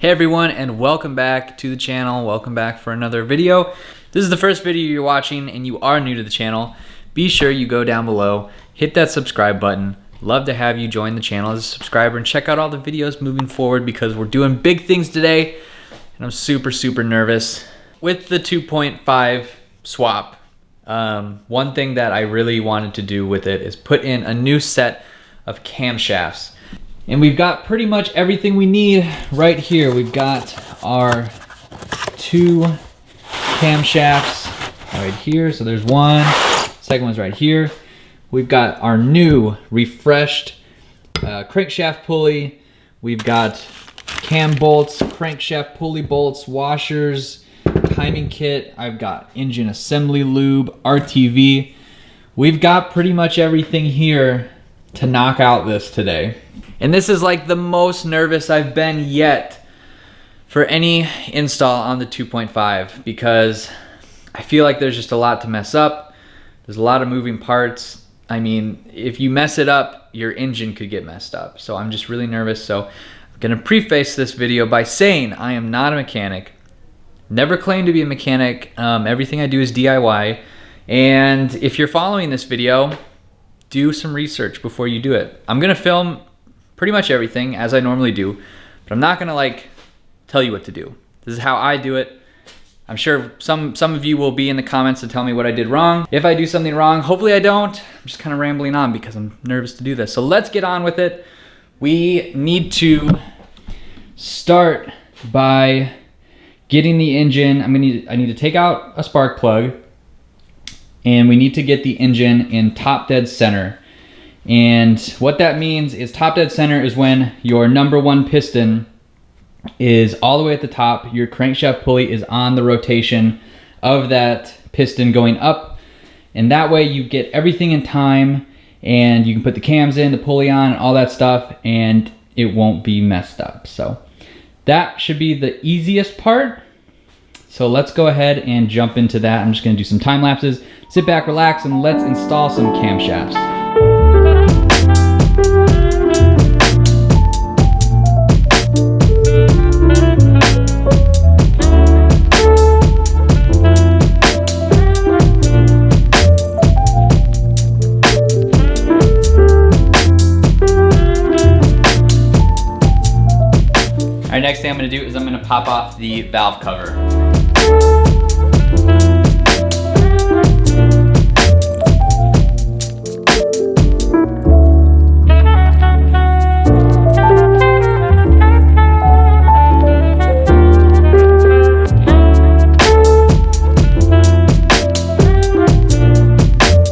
Hey everyone, and welcome back to the channel. Welcome back for another video. This is the first video you're watching and you are new to the channel. Be sure you go down below, hit that subscribe button. Love to have you join the channel as a subscriber and check out all the videos moving forward because we're doing big things today and I'm super nervous. With the 2.5 swap, one thing that I really wanted to do with it is put in a new set of camshafts. And we've got pretty much everything we need right here. We've got our two camshafts right here. So there's one, second one's right here. We've got our new refreshed crankshaft pulley. We've got cam bolts, crankshaft pulley bolts, washers, timing kit. I've got engine assembly lube, RTV. We've got pretty much everything here to knock out this today. And this is like the most nervous I've been yet for any install on the 2.5 because I feel like there's just a lot to mess up. There's a lot of moving parts. I mean, if you mess it up, your engine could get messed up. So I'm just really nervous. So I'm gonna preface this video by saying I am not a mechanic. Never claimed to be a mechanic. Everything I do is DIY. And if you're following this video, do some research before you do it. I'm gonna film pretty much everything as I normally do, but I'm not gonna like tell you what to do. This is how I do it. I'm sure some of you will be in the comments to tell me what I did wrong. If I do something wrong, hopefully I don't. I'm just kind of rambling on because I'm nervous to do this. So let's get on with it. We need to start by getting the engine. I need to take out a spark plug and we need to get the engine in top dead center. And what that means is top dead center is when your number one piston is all the way at the top, your crankshaft pulley is on the rotation of that piston going up, and that way you get everything in time and you can put the cams in, the pulley on, and all that stuff, and it won't be messed up. So that should be the easiest part. So let's go ahead and jump into that. I'm just gonna do some time lapses, sit back, relax, and let's install some camshafts. All right, next thing I'm gonna do is I'm gonna pop off the valve cover.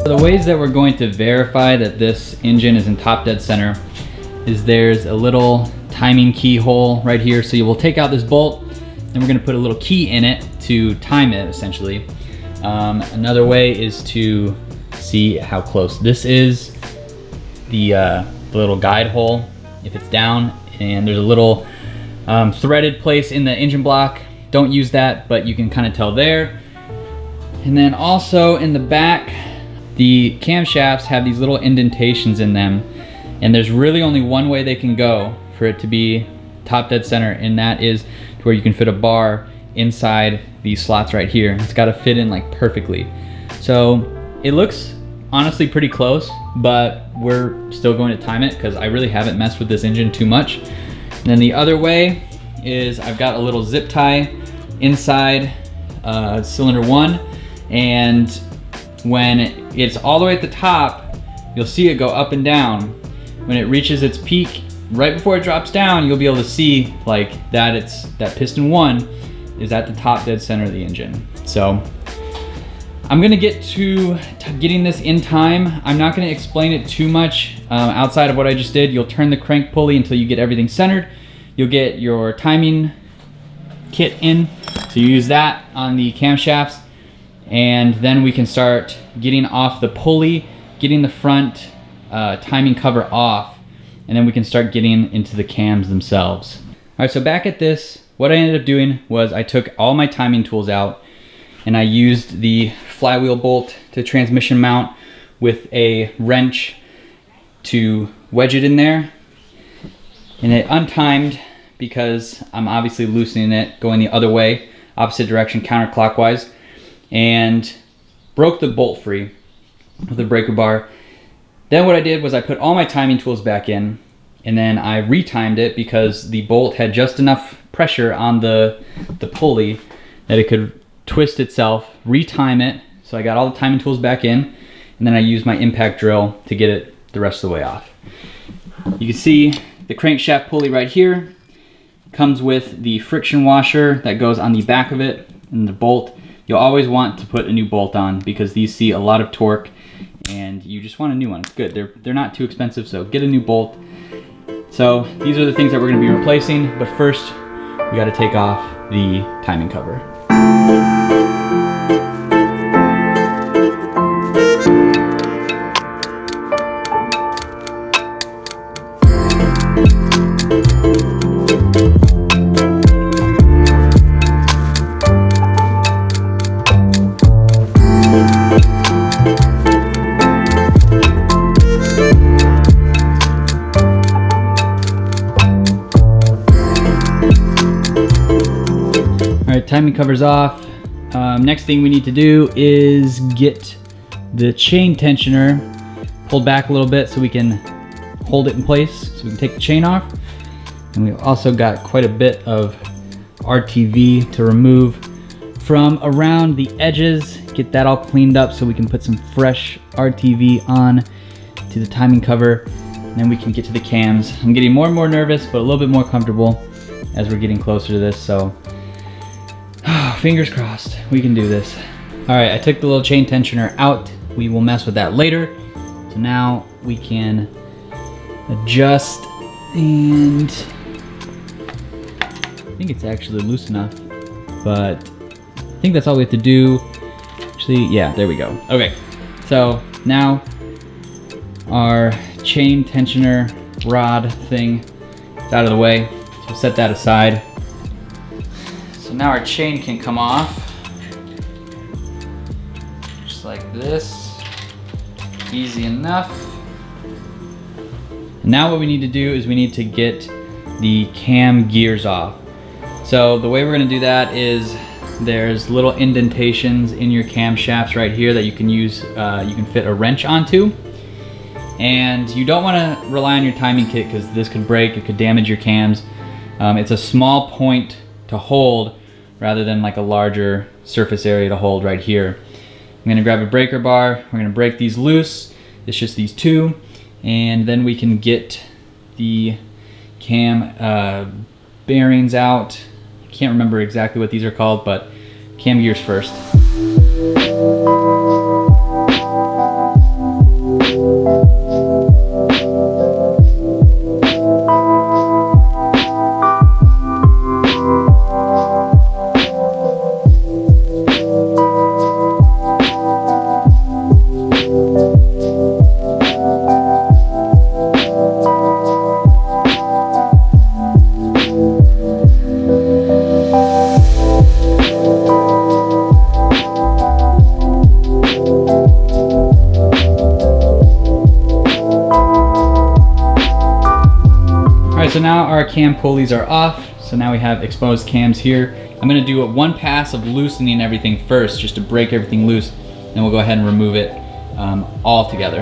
The ways that we're going to verify that this engine is in top dead center is there's a little timing keyhole right here. So you will take out this bolt and we're gonna put a little key in it to time it essentially. Another way is to see how close this is. The little guide hole, if it's down, and there's a little threaded place in the engine block. Don't use that, but you can kind of tell there. And then also in the back, the camshafts have these little indentations in them, and there's really only one way they can go for it to be top dead center, and that is to where you can fit a bar inside these slots right here. It's got to fit in like perfectly. So it looks honestly pretty close, but we're still going to time it because I really haven't messed with this engine too much. And then the other way is I've got a little zip tie inside cylinder one, and when it's all the way at the top, you'll see it go up and down. When it reaches its peak, right before it drops down, you'll be able to see like that that piston one is at the top dead center of the engine. So I'm gonna get to getting this in time. I'm not gonna explain it too much outside of what I just did. You'll turn the crank pulley until you get everything centered. You'll get your timing kit in. So you use that on the camshafts, and then we can start getting off the pulley, getting the front timing cover off, and then we can start getting into the cams themselves. All right, so back at this, what I ended up doing was I took all my timing tools out and I used the flywheel bolt to transmission mount with a wrench to wedge it in there. And it untimed because I'm obviously loosening it, going the other way, opposite direction, counterclockwise, and broke the bolt free with the breaker bar. Then what I did was I put all my timing tools back in, and then I retimed it because the bolt had just enough pressure on the pulley that it could twist itself, retime it. So I got all the timing tools back in, and then I used my impact drill to get it the rest of the way off. You can see the crankshaft pulley right here comes with the friction washer that goes on the back of it, and the bolt. You'll always want to put a new bolt on because these see a lot of torque and you just want a new one. It's good. They're not too expensive, so get a new bolt. So these are the things that we're going to be replacing, but first we got to take off the timing cover. Alright, timing cover's off. Next thing we need to do is get the chain tensioner pulled back a little bit so we can hold it in place, so we can take the chain off. And we've also got quite a bit of RTV to remove from around the edges, get that all cleaned up so we can put some fresh RTV on to the timing cover, and then we can get to the cams. I'm getting more and more nervous, but a little bit more comfortable as we're getting closer to this, so fingers crossed, we can do this. All right, I took the little chain tensioner out. We will mess with that later. So now we can adjust, and I think it's actually loose enough, but I think that's all we have to do. Actually, yeah, there we go. Okay, so now our chain tensioner rod thing is out of the way. So set that aside. So now our chain can come off, just like this, easy enough. And now what we need to do is we need to get the cam gears off. So the way we're gonna do that is there's little indentations in your camshafts right here that you can use, you can fit a wrench onto. And you don't wanna rely on your timing kit because this could break, it could damage your cams. It's a small point to hold rather than like a larger surface area to hold right here. I'm gonna grab a breaker bar, we're gonna break these loose. It's just these two, and then we can get the cam bearings out. I can't remember exactly what these are called, but cam gears first. So now our cam pulleys are off, so now we have exposed cams here. I'm gonna do one pass of loosening everything first, just to break everything loose, then we'll go ahead and remove it all together.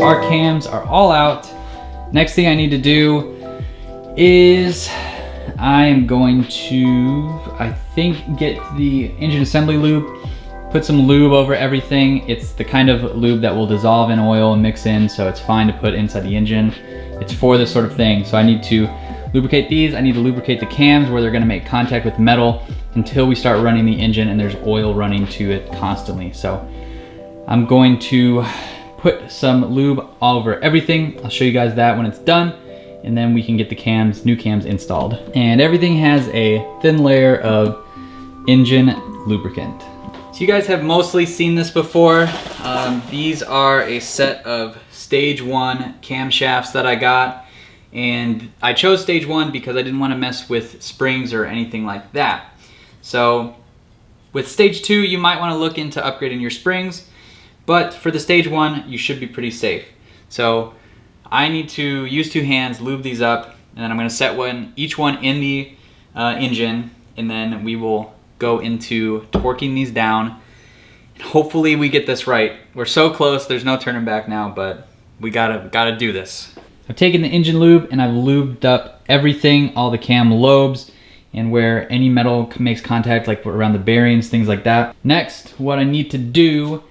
Our cams are all out. Next thing I need to do is I am going to, I think, get the engine assembly lube, put some lube over everything. It's the kind of lube that will dissolve in oil and mix in, so it's fine to put inside the engine. It's for this sort of thing. So I need to lubricate these. I need to lubricate the cams where they're gonna make contact with metal until we start running the engine and there's oil running to it constantly. So I'm going to put some lube all over everything. I'll show you guys that when it's done, and then we can get the new cams installed. And everything has a thin layer of engine lubricant. So you guys have mostly seen this before. These are a set of stage 1 camshafts that I got. And I chose stage 1 because I didn't want to mess with springs or anything like that. So with stage 2, you might want to look into upgrading your springs, but for the stage 1, you should be pretty safe. So I need to use 2 hands, lube these up, and then I'm going to set each one in the engine, and then we will go into torquing these down. And hopefully we get this right. We're so close, there's no turning back now, but we gotta do this. I've taken the engine lube and I've lubed up everything, all the cam lobes, and where any metal makes contact, like around the bearings, things like that. Next, what I need to do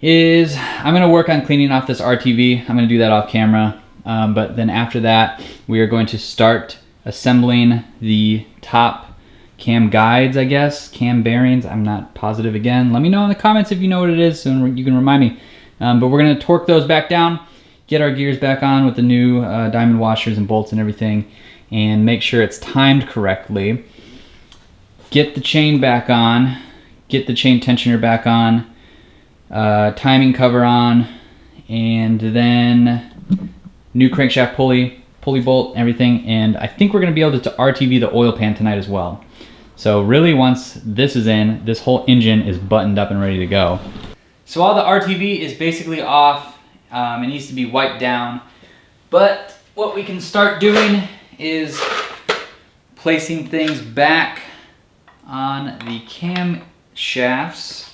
is I'm gonna work on cleaning off this RTV. I'm gonna do that off camera, but then after that, we are going to start assembling the top cam guides, I guess, cam bearings. I'm not positive again. Let me know in the comments if you know what it is, so you can remind me. But we're gonna torque those back down, get our gears back on with the new diamond washers and bolts and everything, and make sure it's timed correctly. Get the chain back on, get the chain tensioner back on, timing cover on, and then new crankshaft pulley bolt, everything. And I think we're gonna be able to RTV the oil pan tonight as well. So really, once this is in, this whole engine is buttoned up and ready to go. So all the RTV is basically off. It needs to be wiped down. But what we can start doing is placing things back on the cam shafts.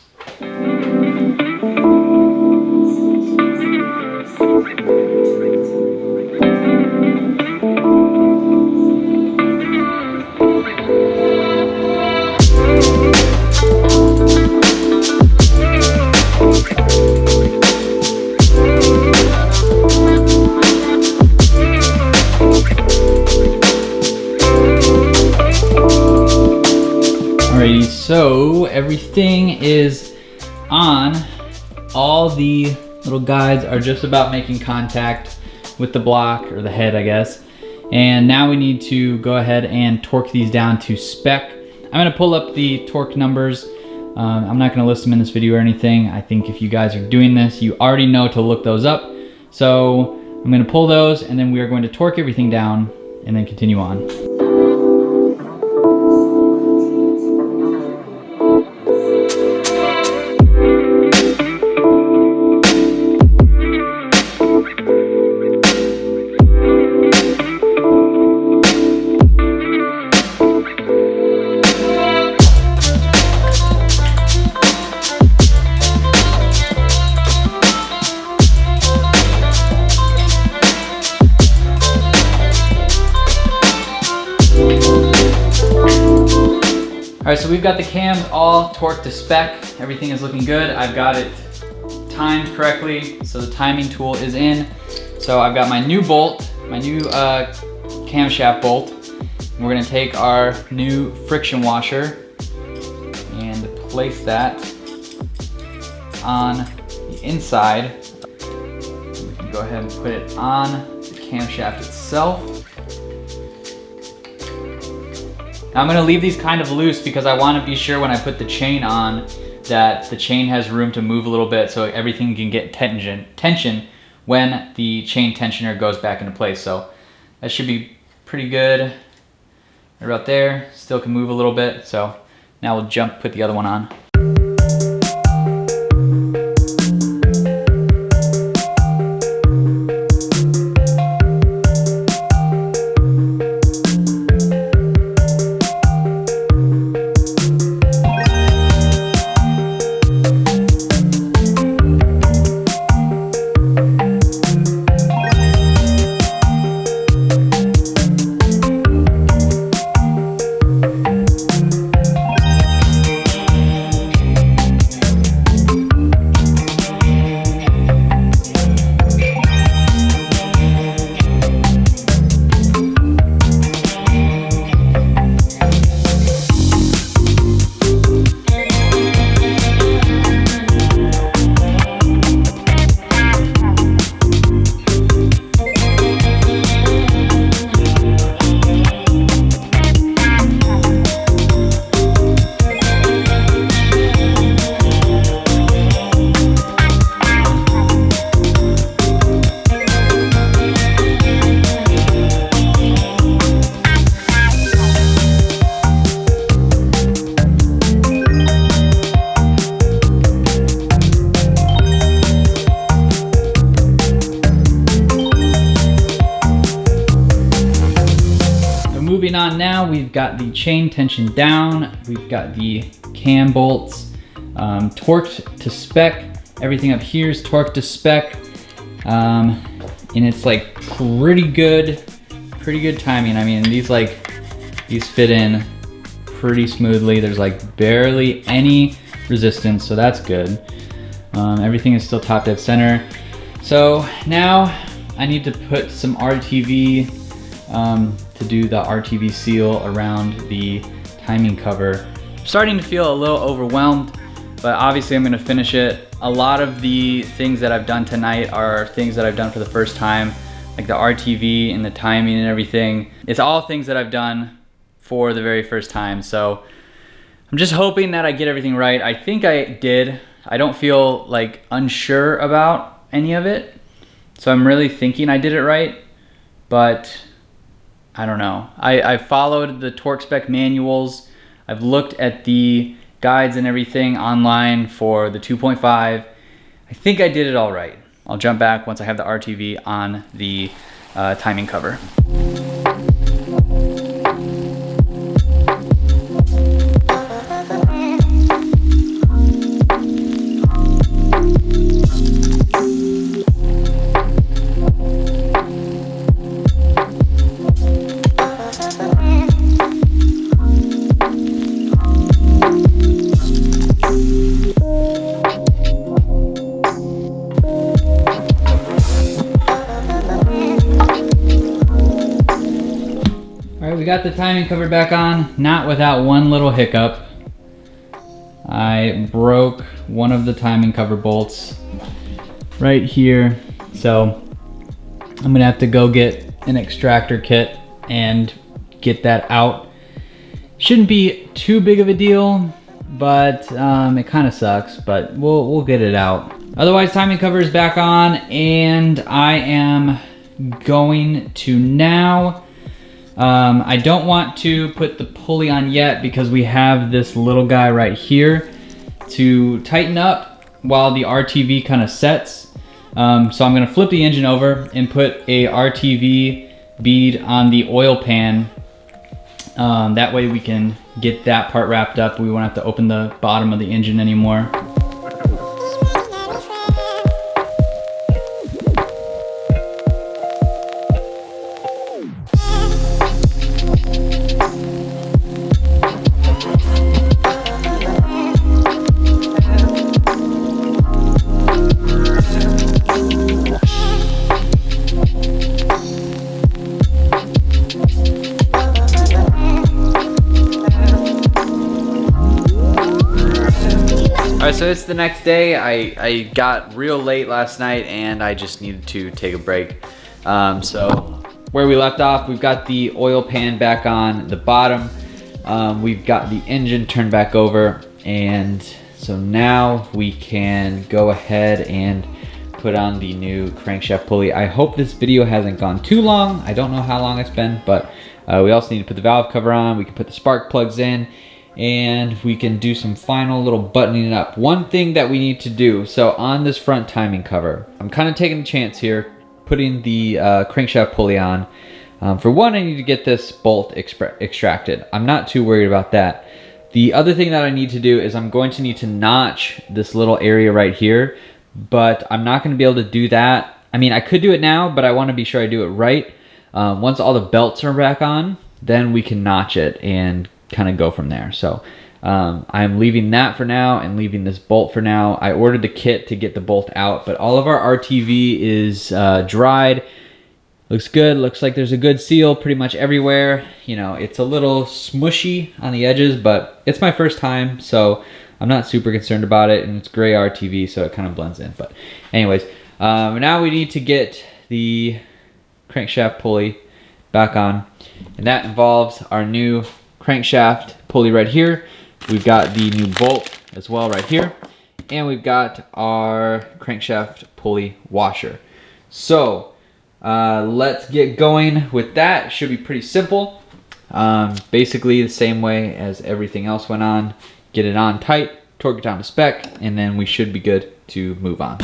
Alrighty, so everything is on. All the little guides are just about making contact with the block, or the head, I guess. And now we need to go ahead and torque these down to spec. I'm gonna pull up the torque numbers. I'm not gonna list them in this video or anything. I think if you guys are doing this, you already know to look those up. So I'm gonna pull those, and then we are going to torque everything down and then continue on. All right, so we've got the cams all torqued to spec. Everything is looking good. I've got it timed correctly, so the timing tool is in. So I've got my new bolt, my new camshaft bolt. And we're gonna take our new friction washer and place that on the inside. We can go ahead and put it on the camshaft itself. Now I'm gonna leave these kind of loose because I wanna be sure when I put the chain on that the chain has room to move a little bit so everything can get tension when the chain tensioner goes back into place. So that should be pretty good. Right about there, still can move a little bit. So now we'll put the other one on. moving on now, we've got the chain tension down, we've got the cam bolts torqued to spec. Everything up here is torqued to spec, and it's like pretty good timing. I mean, these fit in pretty smoothly. There's like barely any resistance, so that's good. Everything is still top dead center. So now I need to put some RTV to do the RTV seal around the timing cover. I'm starting to feel a little overwhelmed, but obviously I'm gonna finish it. A lot of the things that I've done tonight are things that I've done for the first time, like the RTV and the timing and everything. It's all things that I've done for the very first time. So I'm just hoping that I get everything right. I think I did. I don't feel like unsure about any of it. So I'm really thinking I did it right, but I don't know. I followed the torque spec manuals. I've looked at the guides and everything online for the 2.5. I think I did it all right. I'll jump back once I have the RTV on the timing cover. We got the timing cover back on, not without one little hiccup. I broke one of the timing cover bolts right here, so I'm gonna have to go get an extractor kit and get that out. Shouldn't be too big of a deal, but it kind of sucks, but we'll get it out. Otherwise, timing cover is back on, and I am going to now I don't want to put the pulley on yet because we have this little guy right here to tighten up while the RTV kind of sets. So I'm going to flip the engine over and put a RTV bead on the oil pan. That way we can get that part wrapped up. We won't have to open the bottom of the engine anymore. Alright, so it's the next day. I got real late last night and I just needed to take a break. So where we left off, we've got the oil pan back on the bottom. We've got the engine turned back over, and so now we can go ahead and put on the new crankshaft pulley. I hope this video hasn't gone too long. I don't know how long it's been, but we also need to put the valve cover on. We can put the spark plugs in, and we can do some final little buttoning up. One thing that we need to do, so on this front timing cover, I'm kind of taking a chance here, putting the crankshaft pulley on. For one, I need to get this bolt extracted. I'm not too worried about that. The other thing that I need to do is I'm going to need to notch this little area right here, but I'm not going to be able to do that. I mean, I could do it now, but I want to be sure I do it right. Once all the belts are back on, then we can notch it and kind of go from there. So I'm leaving that for now and leaving this bolt for now. I ordered the kit to get the bolt out, but all of our RTV is dried. Looks good. Looks like there's a good seal pretty much everywhere. You know, it's a little smushy on the edges, but it's my first time, so I'm not super concerned about it, and it's gray RTV, so it kind of blends in. But anyways, now we need to get the crankshaft pulley back on, and that involves our new crankshaft pulley right here. We've got the new bolt as well right here, and we've got our crankshaft pulley washer. So let's get going with that. It should be pretty simple. Basically the same way as everything else went on. Get it on tight, torque it down to spec, and then we should be good to move on.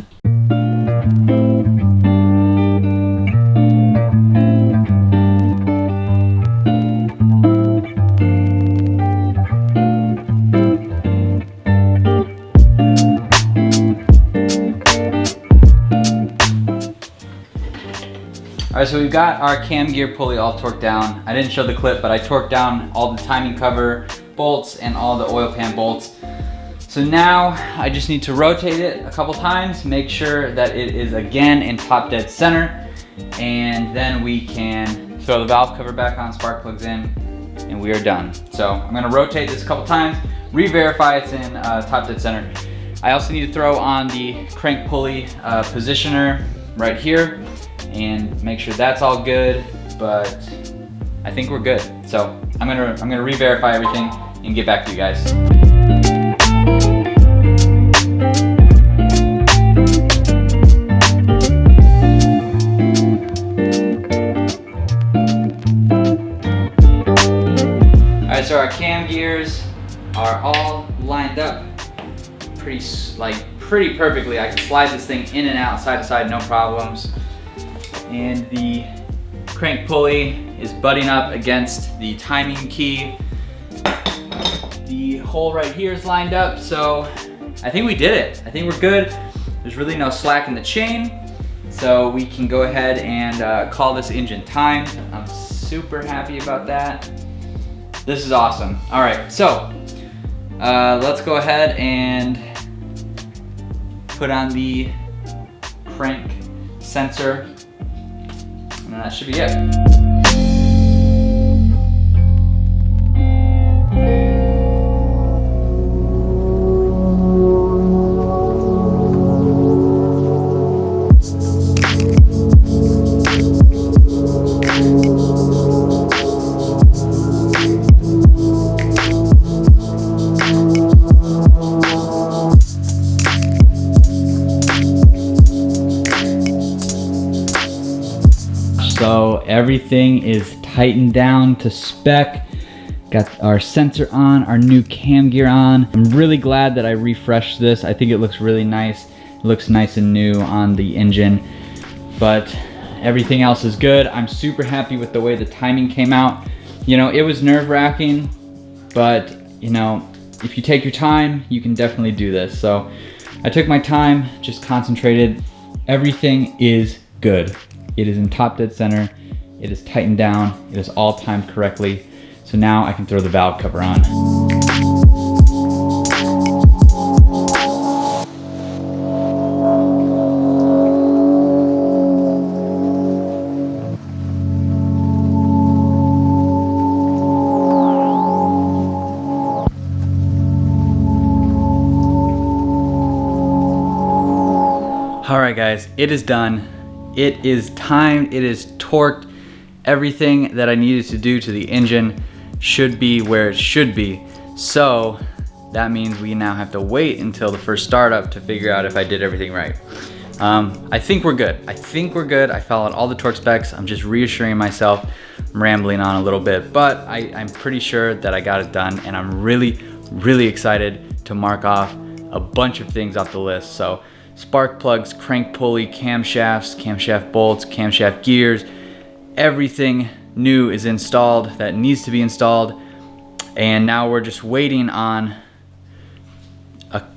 right, so we've got our cam gear pulley all torqued down. I didn't show the clip, but I torqued down all the timing cover bolts and all the oil pan bolts. So now I just need to rotate it a couple times, make sure that it is again in top dead center, and then we can throw the valve cover back on, spark plugs in, and we are done. So I'm gonna rotate this a couple times, re-verify it's in top dead center. I also need to throw on the crank pulley positioner right here and make sure that's all good, but I think we're good. So I'm gonna re-verify everything and get back to you guys. All right, so our cam gears are all lined up pretty perfectly. I can slide this thing in and out, side to side, no problems. And the crank pulley is butting up against the timing key. The hole right here is lined up, so I think we did it. I think we're good. There's really no slack in the chain, so we can go ahead and call this engine timed. I'm super happy about that. This is awesome. All right, so let's go ahead and put on the crank sensor, and that should be it. So everything is tightened down to spec. Got our sensor on, our new cam gear on. I'm really glad that I refreshed this. I think it looks really nice. It looks nice and new on the engine, but everything else is good. I'm super happy with the way the timing came out. You know, it was nerve-wracking, but you know, if you take your time, you can definitely do this. So I took my time, just concentrated. Everything is good. It is in top dead center. It is tightened down. It is all timed correctly. So now I can throw the valve cover on. All right, guys, it is done. It is timed, it is torqued. Everything that I needed to do to the engine should be where it should be. So that means we now have to wait until the first startup to figure out if I did everything right. I think we're good. I followed all the torque specs. I'm just reassuring myself. I'm rambling on a little bit, but I'm pretty sure that I got it done, and I'm really excited to mark off a bunch of things off the list. So spark plugs, crank pulley, camshafts, camshaft bolts, camshaft gears, everything new is installed that needs to be installed. And now we're just waiting on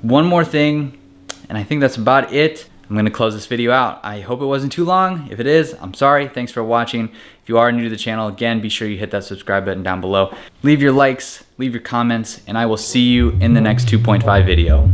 one more thing, and I think that's about it. I'm gonna close this video out. I hope it wasn't too long. If it is, I'm sorry. Thanks for watching. If you are new to the channel, again, be sure you hit that subscribe button down below. Leave your likes, leave your comments, and I will see you in the next 2.5 video.